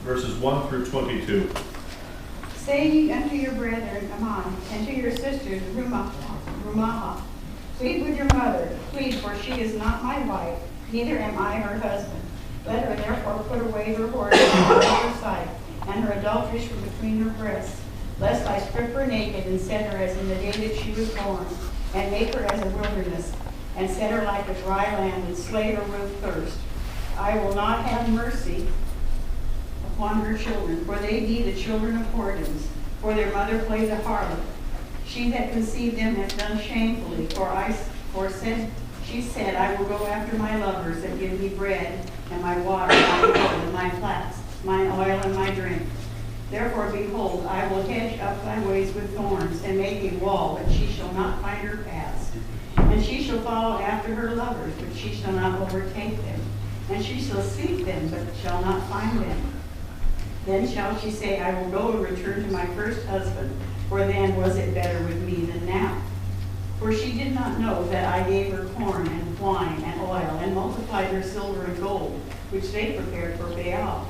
verses 1 through 22. Say ye unto your brethren, Ammon, and to your sisters, Rumaha, plead with your mother, plead, for she is not my wife, neither am I her husband. Let her therefore put away her whoredom out of her sight, and her adulteries from between her breasts, lest I strip her naked, and set her as in the day that she was born, and make her as a wilderness, and set her like a dry land, and slay her with thirst. I will not have mercy upon her children, for they be the children of whoredoms, for their mother played the harlot. She that conceived them hath done shamefully, she said, I will go after my lovers that give me bread, and my water, my wool, and my flax, my oil, and my drink. Therefore, behold, I will hedge up thy ways with thorns, and make a wall, but she shall not find her paths. And she shall follow after her lovers, but she shall not overtake them. And she shall seek them, but shall not find them. Then shall she say, I will go and return to my first husband, for then was it better with me than now. For she did not know that I gave her corn and wine and oil, and multiplied her silver and gold, which they prepared for Baal.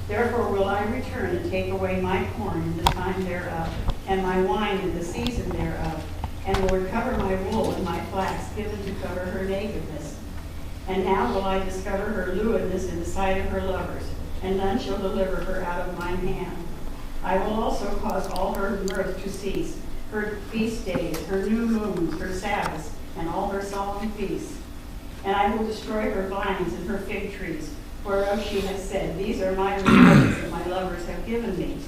Therefore will I return and take away my corn in the time thereof, and my wine in the season thereof, and will recover my wool and my flax given to cover her nakedness. And now will I discover her lewdness in the sight of her lovers, and none shall deliver her out of mine hand. I will also cause all her mirth to cease, her feast days, her new moons, her Sabbaths, and all her solemn feasts. And I will destroy her vines and her fig trees, whereof she has said, these are my rewards that my lovers have given me.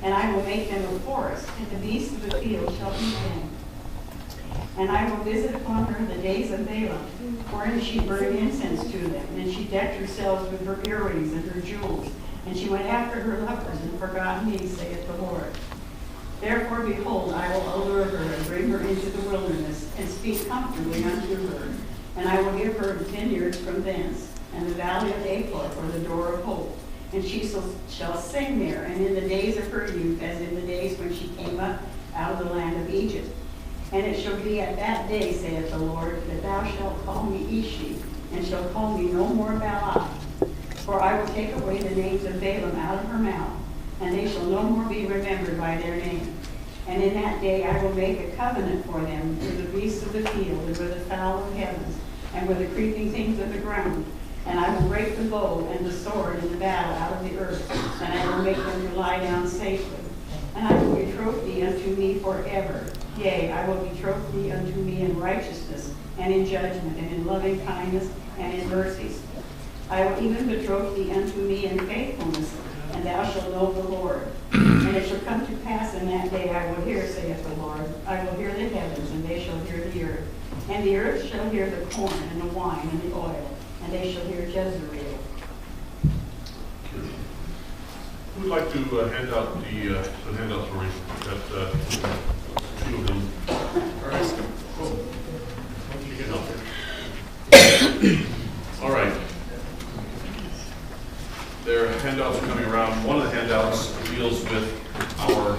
And I will make them a forest, and the beasts of the field shall eat them. And I will visit upon her the days of Balaam, wherein she burned incense to them, and she decked herself with her earrings and her jewels, and she went after her lovers and forgot me, saith the Lord. Therefore, behold, I will allure her and bring her into the wilderness, and speak comfortably unto her. And I will give her vineyards from thence, and the valley of Achor for the door of hope. And she shall sing there, and in the days of her youth, as in the days when she came up out of the land of Egypt. And it shall be at that day, saith the Lord, that thou shalt call me Ishi, and shalt call me no more Baalah. For I will take away the names of Balaam out of her mouth, and they shall no more be remembered by their name. And in that day I will make a covenant for them with the beasts of the field, and with the fowl of heavens, and with the creeping things of the ground. And I will break the bow and the sword and the battle out of the earth, and I will make them to lie down safely. And I will betroth thee unto me forever. Yea, I will betroth thee unto me in righteousness, and in judgment, and in loving kindness, and in mercies. I will even betroth thee unto me in faithfulness, and thou shalt know the Lord. And it shall come to pass in that day, I will hear, saith the Lord, I will hear the heavens, and they shall hear the earth. And the earth shall hear the corn, and the wine, and the oil, and they shall hear Jezreel. Who would like to hand out the handout for me? Got two of them. All right. Cool. Why don't you get out there? All right. There are handouts coming around. One of the handouts deals with our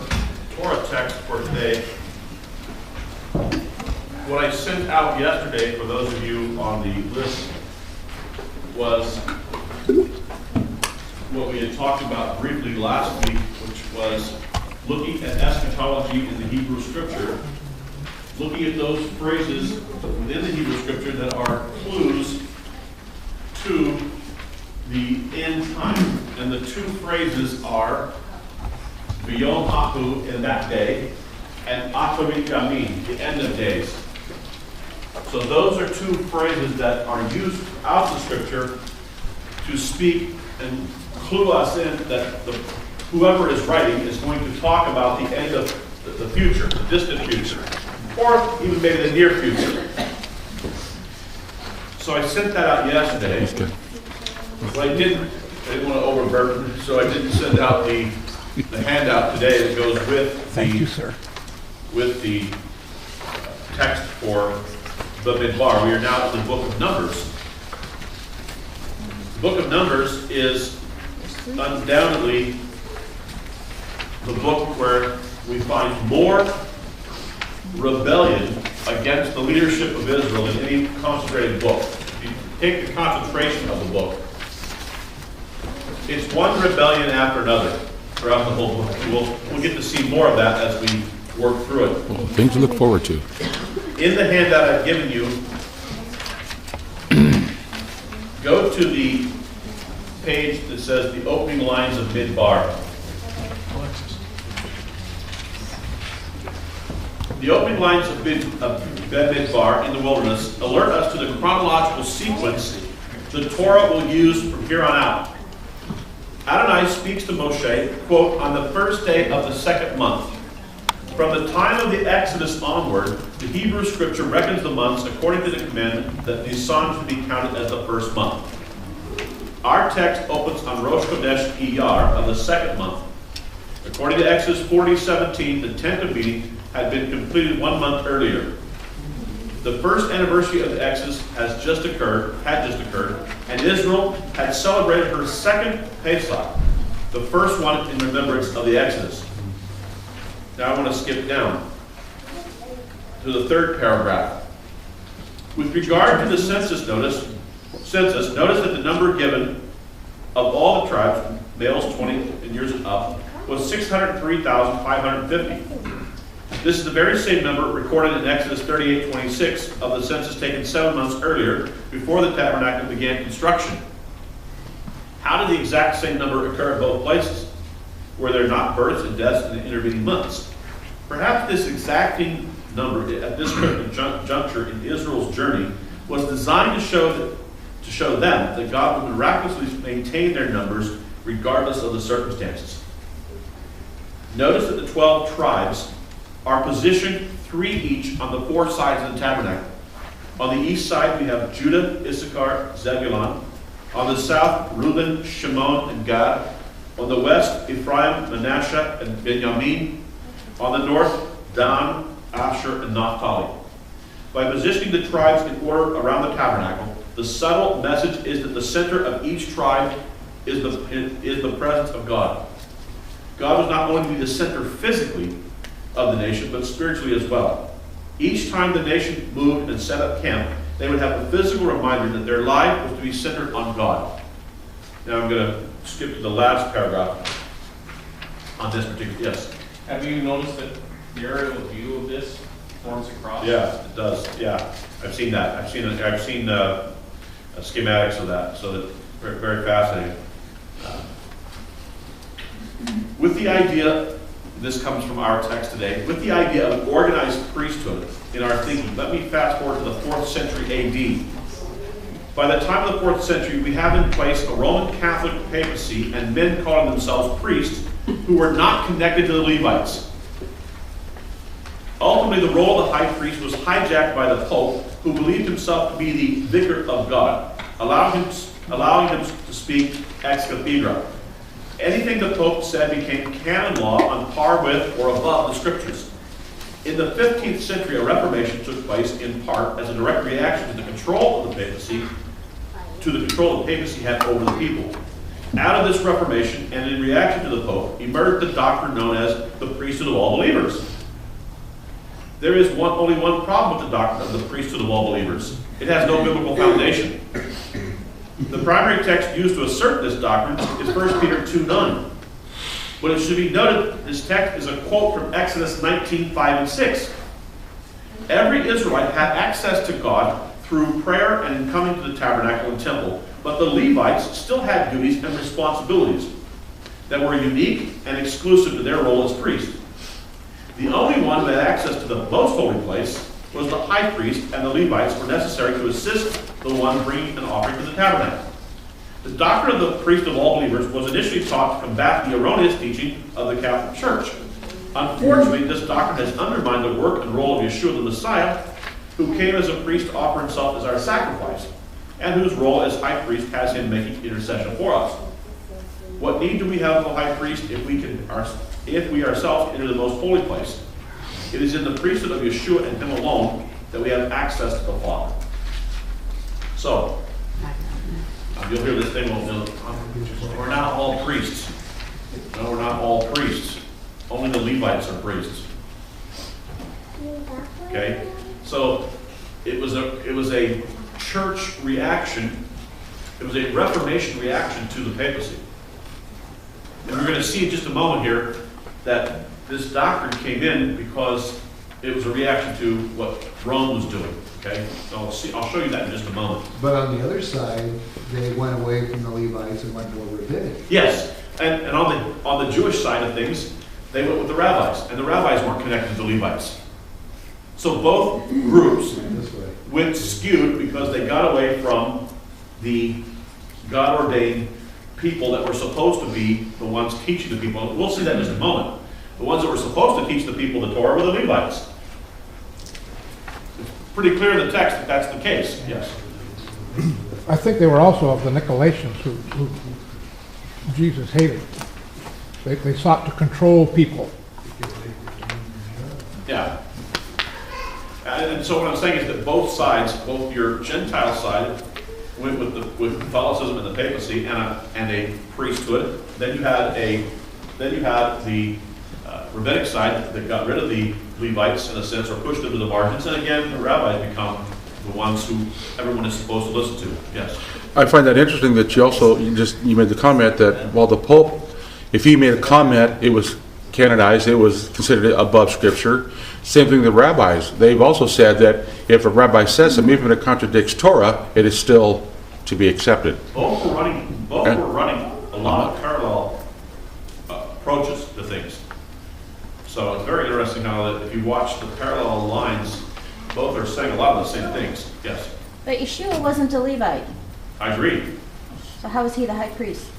Torah text for today. What I sent out yesterday, for those of you on the list, was what we had talked about briefly last week, which was looking at eschatology in the Hebrew Scripture, looking at those phrases within the Hebrew Scripture that are clues to the end time. And the two phrases are V'yom Ahu, in that day, and Acharit Yamin, the end of days. So those are two phrases that are used throughout the Scripture to speak and clue us in that whoever is writing is going to talk about the end of the future, the distant future, or even maybe the near future. So I sent that out yesterday. But I didn't want to overburden, so I didn't send out the handout today that goes with the text for the Midbar. We are now in the book of Numbers. The book of Numbers is undoubtedly the book where we find more rebellion against the leadership of Israel than any concentrated book. If you take the concentration of the book, It's one rebellion after another throughout the whole book. We'll get to see more of that as we work through it. Well, things to look forward to. In the handout I've given you, go to the page that says the opening lines of Midbar. The opening lines of Midbar in the wilderness alert us to the chronological sequence the Torah will use from here on out. Adonai speaks to Moshe, quote, on the first day of the second month. From the time of the Exodus onward, the Hebrew scripture reckons the months according to the commandment that Nisan should be counted as the first month. Our text opens on Rosh Chodesh Iyar of the second month. According to Exodus 40:17, the tent of meeting had been completed 1 month earlier. The first anniversary of the Exodus had just occurred, and Israel had celebrated her second Pesach, the first one in remembrance of the Exodus. Now I want to skip down to the third paragraph. With regard to the census, notice that the number given of all the tribes, males 20 and years and up, was 603,550. This is the very same number recorded in Exodus 38:26 of the census taken 7 months earlier, before the tabernacle began construction. How did the exact same number occur in both places? Were there not births and deaths in the intervening months? Perhaps this exacting number at this critical juncture in Israel's journey was designed to show them that God would miraculously maintain their numbers regardless of the circumstances. Notice that the 12 tribes are positioned 3 each on the 4 sides of the tabernacle. On the east side we have Judah, Issachar, Zebulun. On the south, Reuben, Shimon, and Gad. On the west, Ephraim, Manasseh, and Benjamin. On the north, Dan, Asher, and Naphtali. By positioning the tribes in order around the tabernacle, the subtle message is that the center of each tribe is the presence of God. God was not going to be the center physically of the nation, but spiritually as well. Each time the nation moved and set up camp, they would have a physical reminder that their life was to be centered on God. Now I'm going to skip to the last paragraph on this particular, yes. Have you noticed that the aerial view of this forms a cross? Yeah, it does, yeah. I've seen that. I've seen schematics of that, so it's very, very fascinating. With the idea, this comes from our text today, with the idea of organized priesthood in our thinking, let me fast forward to the 4th century AD. By the time of the 4th century, we have in place a Roman Catholic papacy and men calling themselves priests who were not connected to the Levites. Ultimately, the role of the high priest was hijacked by the Pope, who believed himself to be the vicar of God, allowing him to speak ex cathedra. Anything the Pope said became canon law on par with or above the Scriptures. In the 15th century, a Reformation took place in part as a direct reaction to the control of the papacy, had over the people. Out of this Reformation, and in reaction to the Pope, emerged the doctrine known as the priesthood of all believers. There is only one problem with the doctrine of the priesthood of all believers. It has no biblical foundation. The primary text used to assert this doctrine is 1 Peter 2:9. But it should be noted this text is a quote from Exodus 19:5 and 6. Every Israelite had access to God through prayer and in coming to the tabernacle and temple, but the Levites still had duties and responsibilities that were unique and exclusive to their role as priests. The only one who had access to the most holy place was the high priest, and the Levites were necessary to assist the one bringing an offering to the tabernacle. The doctrine of the priest of all believers was initially taught to combat the erroneous teaching of the Catholic Church. Unfortunately, this doctrine has undermined the work and role of Yeshua the Messiah, who came as a priest to offer himself as our sacrifice, and whose role as high priest has him making intercession for us. What need do we have of a high priest if we ourselves enter the most holy place? It is in the priesthood of Yeshua and him alone that we have access to the Father. So, you'll hear this thing, we're not all priests. No, we're not all priests. Only the Levites are priests. Okay? So, it was a church reaction. It was a Reformation reaction to the papacy. And we're going to see in just a moment here that this doctrine came in because it was a reaction to what Rome was doing. Okay, so I'll show you that in just a moment. But on the other side, they went away from the Levites and went more rabbinic. Yes, and on the Jewish side of things, they went with the rabbis, and the rabbis weren't connected to the Levites. So both groups This way. went skewed because they got away from the God-ordained people that were supposed to be the ones teaching the people. We'll see that in just a moment. The ones that were supposed to teach the people the Torah were the Levites. It's pretty clear in the text that that's the case. Yes. I think they were also of the Nicolaitans who Jesus hated. They sought to control people. Yeah. And so what I'm saying is that both sides, both your Gentile side, went with Catholicism and the papacy and a priesthood. Then you had the rabbinic side that got rid of the Levites in a sense, or pushed them to the margins. And again, the rabbis become the ones who everyone is supposed to listen to. Yes. I find that interesting that you made the comment that while the Pope, if he made a comment, it was canonized, it was considered above Scripture. Same thing with the rabbis. They've also said that if a rabbi says something, even if it contradicts Torah, it is still to be accepted. Both were running a lot of parallel approaches to things. So it's very interesting how that if you watch the parallel lines, both are saying a lot of the same things. Yes. But Yeshua wasn't a Levite, I agree. so how is he the high priest?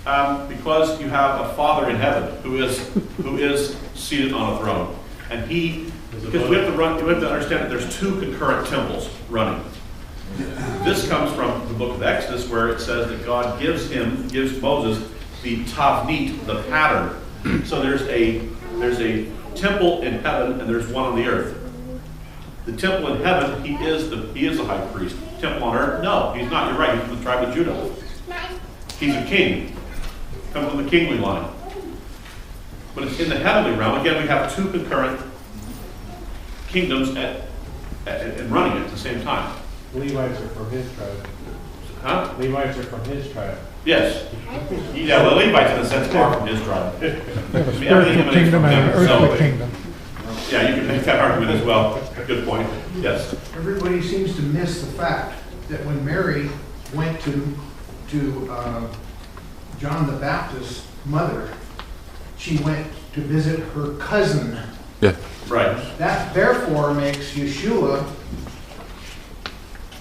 Because you have a Father in heaven who is seated on a throne, and because we have to understand that there's two concurrent temples running. This comes from the book of Exodus, where it says that God gives Moses the tavnit, the pattern. So there's a temple in heaven and there's one on the earth. The temple in heaven, he is the high priest. Temple on earth, no, he's not. You're right. He's from the tribe of Judah. He's a king. Comes from the kingly line. But it's in the heavenly realm. Again, we have two concurrent kingdoms and running it at the same time. Levites are from his tribe. Huh? Levites are from his tribe. Yes. Yeah, well, the Levites in a sense are from his tribe. They have a spiritual kingdom and an earthly kingdom. Yeah, you can make that argument as well. Good point. Yes. Everybody seems to miss the fact that when Mary went to John the Baptist's mother, she went to visit her cousin. Yeah. Right. That therefore makes Yeshua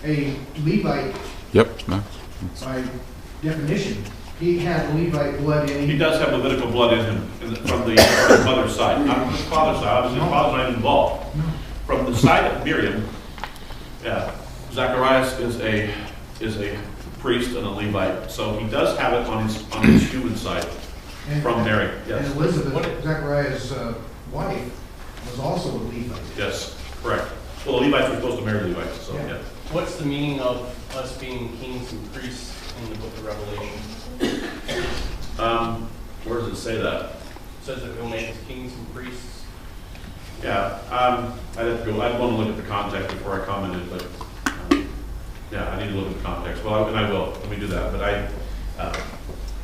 a Levite Yep. No. by definition. He had Levite blood in him. He does have Levitical blood in him from the mother's side. Not from his father's side. Obviously, his father's not even involved. From the side of Miriam, yeah, Zacharias is a priest and a Levite. So he does have it on his human side from Mary. Yes. And Elizabeth, Zacharias' wife, was also a Levite. Yes, correct. Well, the Levites were supposed to marry Levites, so yeah. What's the meaning of us being kings and priests in the book of Revelation? Where does it say that? It says that we'll make us kings and priests. Yeah, I'd have to go. I'd want to look at the context before I commented, but yeah, I need to look at the context. Well, and I will. Let me do that. But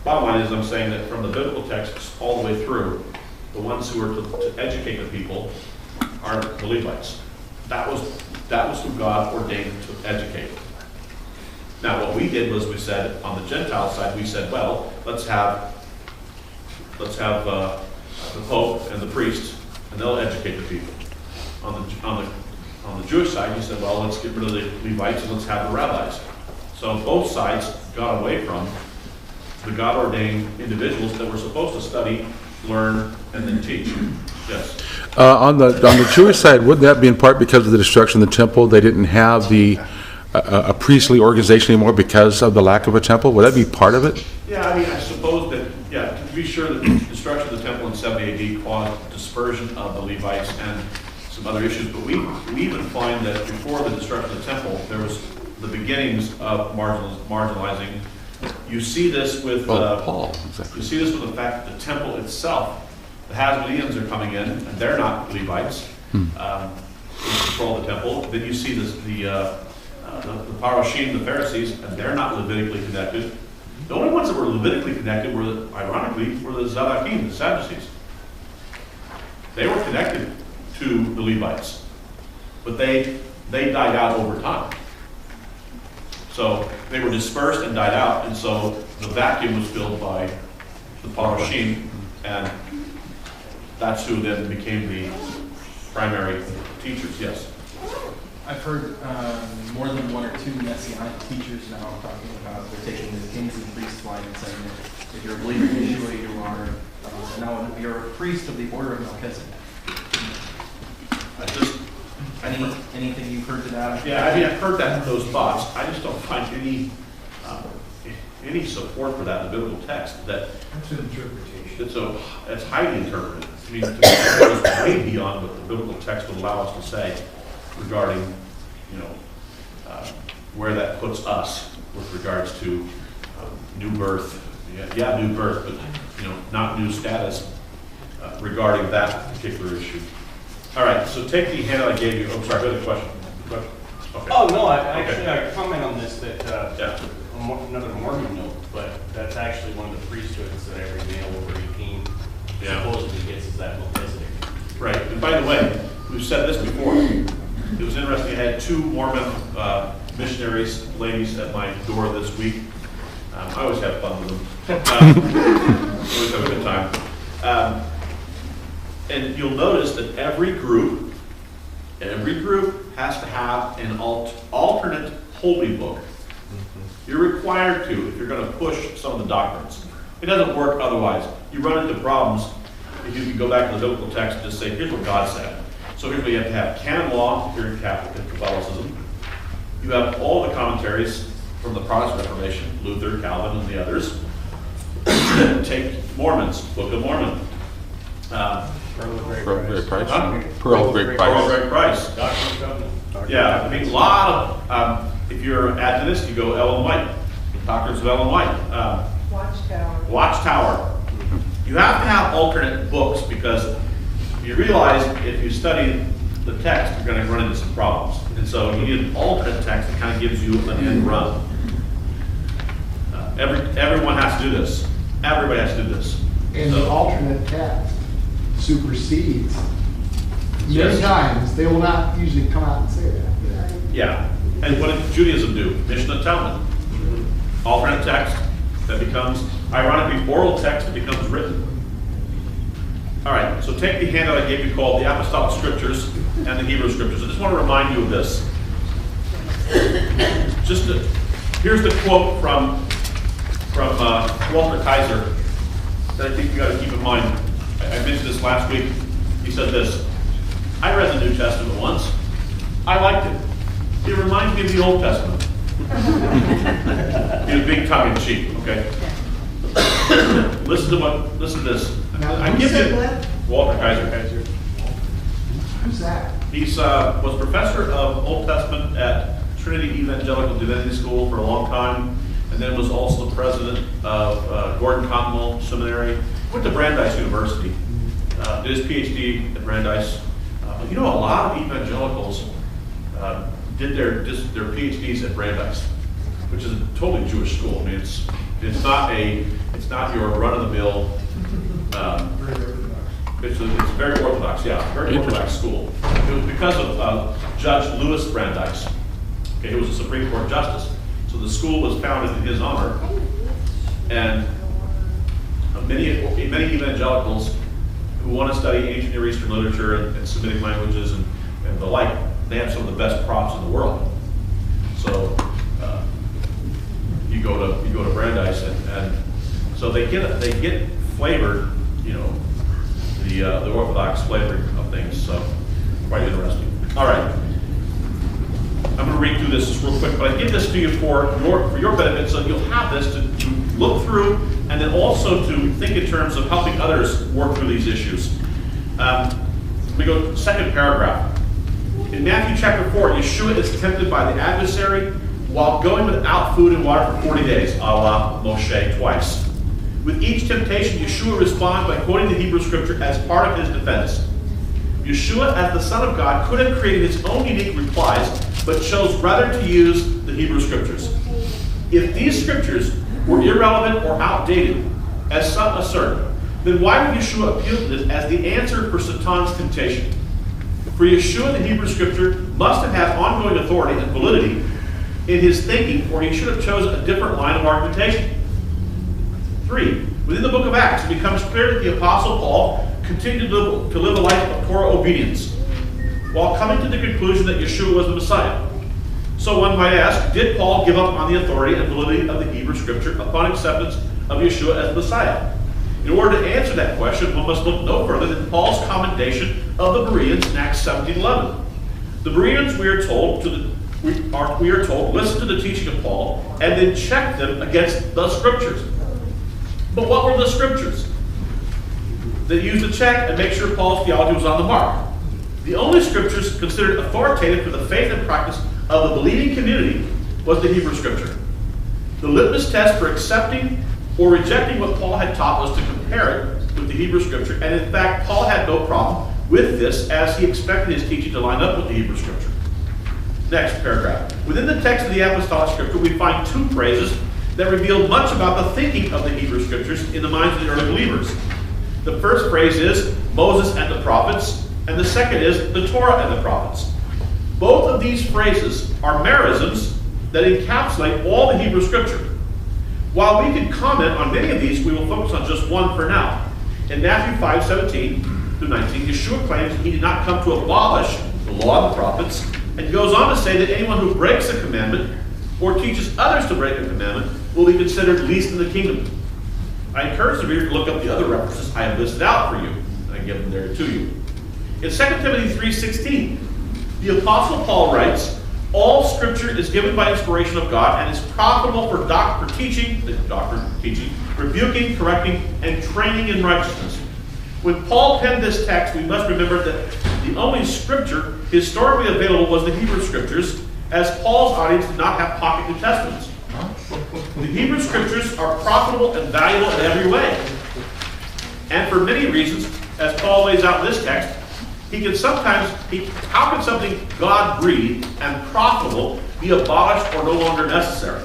bottom line is, I'm saying that from the biblical texts all the way through, the ones who are to educate the people are the Levites. That was who God ordained to educate. Now, what we did was we said on the Gentile side, we said, well, let's have the Pope and the priest, and they'll educate the people. On the Jewish side, you said, well, let's get rid of the Levites and let's have the rabbis. So both sides got away from the God-ordained individuals that were supposed to study, learn, and then teach. Yes. On the Jewish side, wouldn't that be in part because of the destruction of the temple? They didn't have a priestly organization anymore because of the lack of a temple? Would that be part of it? Yeah, I mean, I suppose that, yeah, to be sure that the destruction of the temple in 70 AD caused dispersion of the Levites and some other issues, but we even find that before the destruction of the temple, there was the beginnings of marginalizing. You see this with Paul. Exactly. You see this with the fact that the temple itself, the Hasmoneans are coming in, and they're not Levites. Who control the temple. Then you see this, the Paroshim, the Pharisees, and they're not Levitically connected. The only ones that were Levitically connected were, ironically, were the Zadokim, the Sadducees. They were connected to the Levites, but they died out over time. So they were dispersed and died out, and so the vacuum was filled by the Paroshim, and that's who then became the primary teachers. Yes. I've heard more than one or two Messianic teachers now talking about they're taking the kings and priests line and saying that if you're a believer in Yeshua, you are now you're a priest of the order of Melchizedek. Anything you've heard to that? Yeah, I mean, I've heard that, those thoughts. I just don't find any support for that in the biblical text. That's an interpretation. It's highly interpreted. I mean, to me, it goes way beyond what the biblical text would allow us to say regarding, where that puts us with regards to new birth. Yeah, new birth, but not new status regarding that particular issue. All right, so take the handout I gave you. Oh, sorry, another question. Okay. Oh, no, Okay. I comment on this that, Yeah. another Mormon note, but that's actually one of the priesthoods that every male over 18 Yeah. supposedly gets is that Melchizedek. Right, and by the way, we've said this before. It was interesting, I had 2 Mormon missionaries, ladies, at my door this week. I always have fun with them. Always have a good time. And you'll notice that every group has to have an alternate holy book. You're required to if you're going to push some of the doctrines. It doesn't work otherwise. You run into problems if you can go back to the biblical text and just say, here's what God said. So here's what you have to have. Canon law, if you're in Catholicism. You have all the commentaries from the Protestant Reformation, Luther, Calvin, and the others. Take Mormons, Book of Mormon. Pearl of Great Price. Huh? Pearl of Great Pearl of Price. Great Price. Doctrine and Covenant. Yeah, I mean, a lot of, if you're Adventist, you go Ellen White. Doctrines of Ellen White. Watchtower. You have to have alternate books because you realize if you study the text, you're going to run into some problems. And so you need an alternate text that kind of gives you an end run. Everyone has to do this. Everybody has to do this. And the alternate text supersedes. Many Yes. times, they will not usually come out and say that. Yeah. And what did Judaism do? Mishnah Talmud. Alternate text that becomes, ironically, oral text that becomes written. All right, so take the handout I gave you called the Apostolic Scriptures and the Hebrew Scriptures. I just want to remind you of this. Here's the quote from Walter Kaiser that I think you got to keep in mind. I mentioned this last week. He said this: I read the New Testament once. I liked it. It reminds me of the Old Testament. He was being tongue in cheek, okay? Listen to this. Now, I who give said you that? Walter Kaiser. Who's that? He's was professor of Old Testament at Trinity Evangelical Divinity School for a long time, and then was also the president of Gordon Conwell Seminary. Went to Brandeis University. Did his PhD at Brandeis. A lot of evangelicals did their PhDs at Brandeis, which is a totally Jewish school. I mean, it's not your run-of-the-mill. It's very orthodox, yeah, very orthodox school. It was because of Judge Louis Brandeis. Okay, he was a Supreme Court justice, so the school was founded in his honor, and many evangelicals who want to study ancient Near Eastern literature and Semitic languages and the like, they have some of the best props in the world. So you go to Brandeis and so they get flavored, the Orthodox flavoring of things. So quite interesting. All right, I'm going to read through this just real quick, but I give this to you for your benefit, so you'll have this to look through, and then also to think in terms of helping others work through these issues. We go to the second paragraph. In Matthew chapter 4, Yeshua is tempted by the adversary while going without food and water for 40 days, a la Moshe twice. With each temptation, Yeshua responds by quoting the Hebrew scripture as part of his defense. Yeshua, as the Son of God, could have created his own unique replies, but chose rather to use the Hebrew scriptures. If these scriptures were irrelevant or outdated, as some assert, then why would Yeshua appeal to this as the answer for Satan's temptation? For Yeshua, the Hebrew Scripture, must have had ongoing authority and validity in his thinking, or he should have chosen a different line of argumentation. 3. Within the book of Acts, it becomes clear that the Apostle Paul continued to live a life of Torah obedience, while coming to the conclusion that Yeshua was the Messiah. So one might ask, did Paul give up on the authority and validity of the Hebrew Scripture upon acceptance of Yeshua as the Messiah? In order to answer that question, one must look no further than Paul's commendation of the Bereans in Acts 17:11. The Bereans, we are told, listen to the teaching of Paul and then check them against the Scriptures. But what were the Scriptures? They used to check and make sure Paul's theology was on the mark. The only Scriptures considered authoritative for the faith and practice of the believing community was the Hebrew Scripture. The litmus test for accepting or rejecting what Paul had taught was to compare it with the Hebrew Scripture, and in fact, Paul had no problem with this as he expected his teaching to line up with the Hebrew Scripture. Next paragraph. Within the text of the Apostolic Scripture, we find two phrases that reveal much about the thinking of the Hebrew Scriptures in the minds of the early believers. The first phrase is Moses and the prophets, and the second is the Torah and the prophets. Both of these phrases are merisms that encapsulate all the Hebrew Scripture. While we could comment on many of these, we will focus on just one for now. In Matthew 5:17 through 19, Yeshua claims he did not come to abolish the law and the prophets, and goes on to say that anyone who breaks a commandment or teaches others to break a commandment will be considered least in the kingdom. I encourage the reader to look up the other references I have listed out for you, and I give them there to you. In 2 Timothy 3:16, the Apostle Paul writes, all Scripture is given by inspiration of God and is profitable for teaching, rebuking, correcting, and training in righteousness. When Paul penned this text, we must remember that the only Scripture historically available was the Hebrew Scriptures, as Paul's audience did not have pocket New Testaments. The Hebrew Scriptures are profitable and valuable in every way. And for many reasons, as Paul lays out in this text, how can something God-breathed and profitable be abolished or no longer necessary?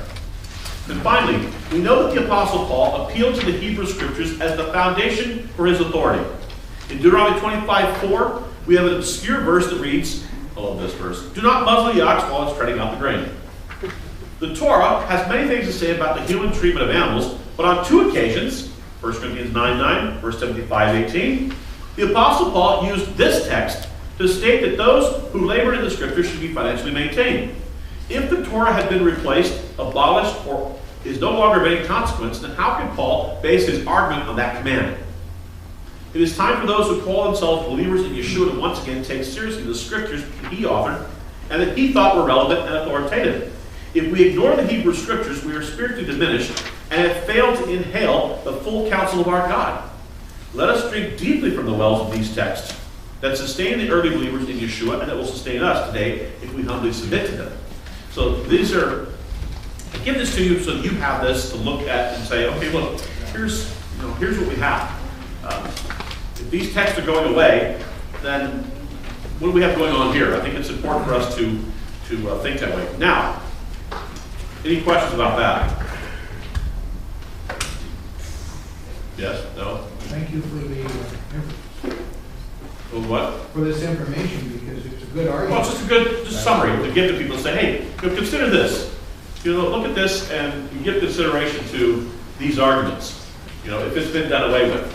And finally, we know that the Apostle Paul appealed to the Hebrew Scriptures as the foundation for his authority. In Deuteronomy 25:4, we have an obscure verse that reads, I love this verse, do not muzzle the ox while it's treading out the grain. The Torah has many things to say about the human treatment of animals, but on two occasions, 1 Corinthians 9:9, 1 Timothy 5:18, the Apostle Paul used this text to state that those who labor in the Scriptures should be financially maintained. If the Torah had been replaced, abolished, or is no longer of any consequence, then how can Paul base his argument on that command? It is time for those who call themselves believers in Yeshua to once again take seriously the Scriptures that he authored and that he thought were relevant and authoritative. If we ignore the Hebrew Scriptures, we are spiritually diminished and have failed to inhale the full counsel of our God. Let us drink deeply from the wells of these texts that sustain the early believers in Yeshua and that will sustain us today if we humbly submit to them. So I give this to you so that you have this to look at and say, okay, look, here's what we have. If these texts are going away, then what do we have going on here? I think it's important for us to think that way. Now, any questions about that? Yes? No? Thank you for What? this information, because it's a good Well, argument. it's just a good summary to give to people and say, hey, consider this. Look at this and give consideration to these arguments. If it's been done away with.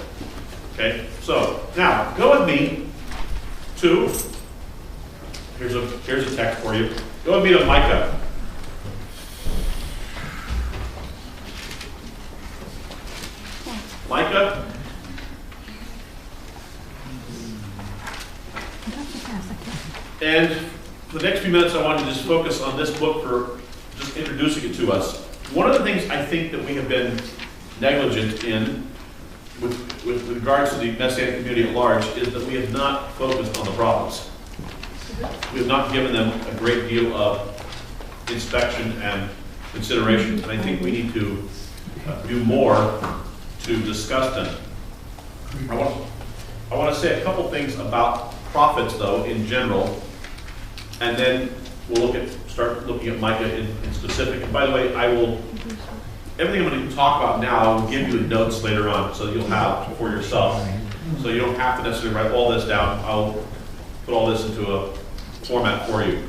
Okay? So, now, go with me to, here's a text for you. Go with me to Micah. Micah. And for the next few minutes, I want to just focus on this book for just introducing it to us. One of the things I think that we have been negligent in with regards to the Messianic community at large is that we have not focused on the prophets. We have not given them a great deal of inspection and consideration, and I think we need to do more to discuss them. I want to say a couple things about prophets, though, in general, and then we'll start looking at Micah in specific. And by the way, I will everything I'm going to talk about now, I will give you notes later on, so you'll have for yourself. So you don't have to necessarily write all this down. I'll put all this into a format for you.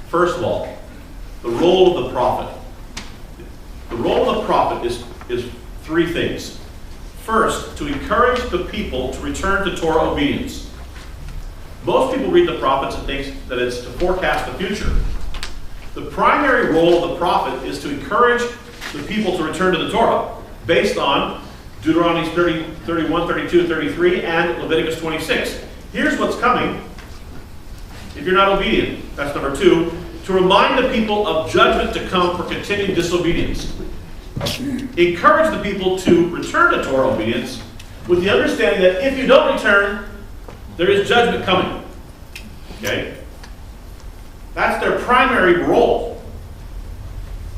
First of all, the role of the prophet. The role of the prophet is three things. First, to encourage the people to return to Torah obedience. Most people read the prophets and think that it's to forecast the future. The primary role of the prophet is to encourage the people to return to the Torah, based on Deuteronomy 30, 31, 32, and 33, and Leviticus 26. Here's what's coming if you're not obedient. That's number two. To remind the people of judgment to come for continued disobedience. Encourage the people to return to Torah obedience with the understanding that if you don't return, there is judgment coming. Okay? That's their primary role.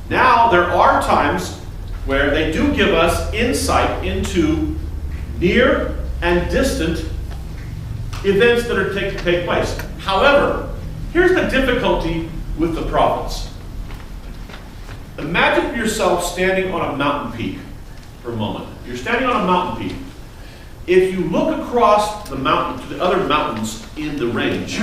Now, there are times where they do give us insight into near and distant events that are take place. However, here's the difficulty with the prophets. Imagine yourself standing on a mountain peak for a moment. You're standing on a mountain peak. If you look across the mountain to the other mountains in the range,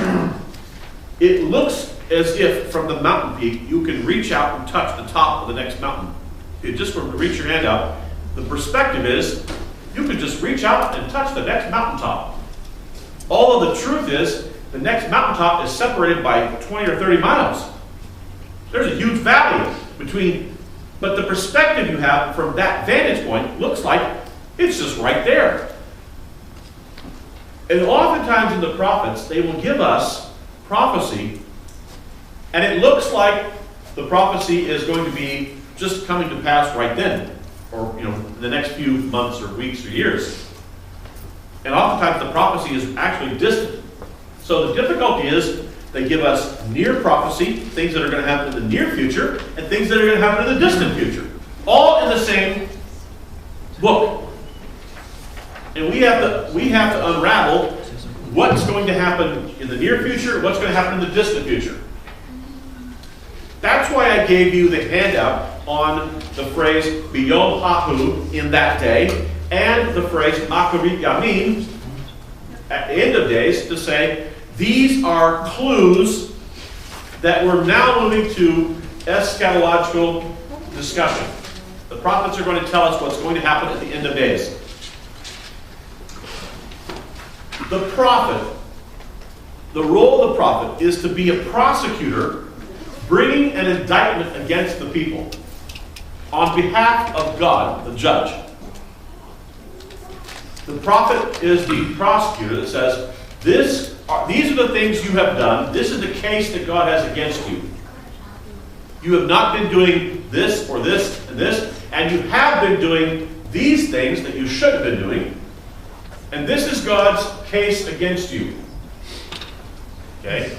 it looks as if from the mountain peak you can reach out and touch the top of the next mountain. If you just were to reach your hand out, the perspective is you could just reach out and touch the next mountaintop. Although the truth is, the next mountaintop is separated by 20 or 30 miles. There's a huge valley between, but the perspective you have from that vantage point looks like it's just right there. And oftentimes in the prophets, they will give us prophecy, and it looks like the prophecy is going to be just coming to pass right then, or in the next few months or weeks or years. And oftentimes the prophecy is actually distant. So the difficulty is they give us near prophecy, things that are going to happen in the near future, and things that are going to happen in the distant future. All in the same book. And we have to unravel what's going to happen in the near future, what's going to happen in the distant future. That's why I gave you the handout on the phrase Biyom Hahu, in that day, and the phrase Akarit Yamim, at the end of days, to say these are clues that we're now moving to eschatological discussion. The prophets are going to tell us what's going to happen at the end of days. The prophet, the role of the prophet is to be a prosecutor bringing an indictment against the people on behalf of God, the judge. The prophet is the prosecutor that says, these are the things you have done. This is the case that God has against you. You have not been doing this or this and this, and you have been doing these things that you should have been doing, and this is God's case against you. Okay?